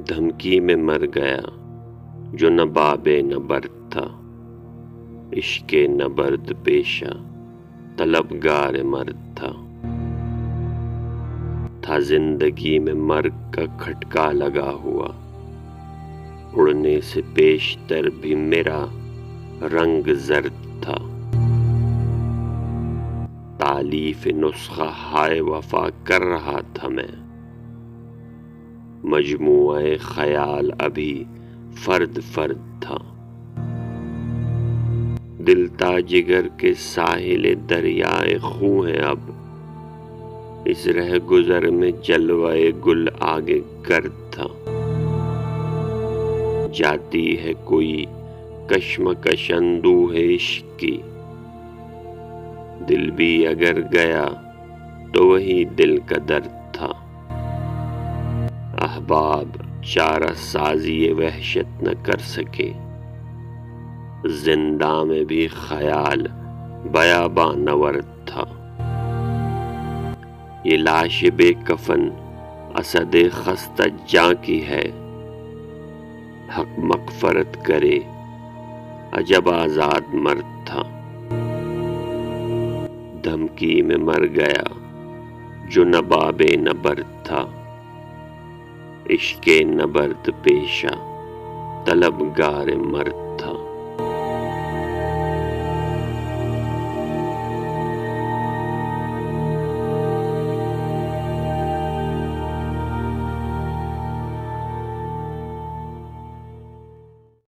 دھمکی میں مر گیا جو نہ باب نبرد تھا، عشق نبرد پیشہ طلبگار مرد تھا زندگی میں مرگ کا کھٹکا لگا ہوا، اڑنے سے پیشتر بھی میرا رنگ زرد تھا، تالیف نسخہ ہائے وفا کر رہا تھا میں، مجموعہ خیال ابھی فرد فرد تھا، دل تا جگر کے ساحل دریائے خوں ہے اب، اس رہ گزر میں جلوہ گل آگے گرد تھا، جاتی ہے کوئی کشمکش اندوہ عشق کی، دل بھی اگر گیا تو وہی دل کا درد تھا، احباب چارہ سازی وحشت نہ کر سکے، زنداں میں بھی خیال بیاباں نورد تھا، یہ لاش بے کفن اسد خستہ جاں کی ہے، حق مغفرت کرے عجب آزاد مرد تھا، دھمکی میں مر گیا جو نہ باب نبرد تھا، عشق نبرد پیشہ طلبگار مرد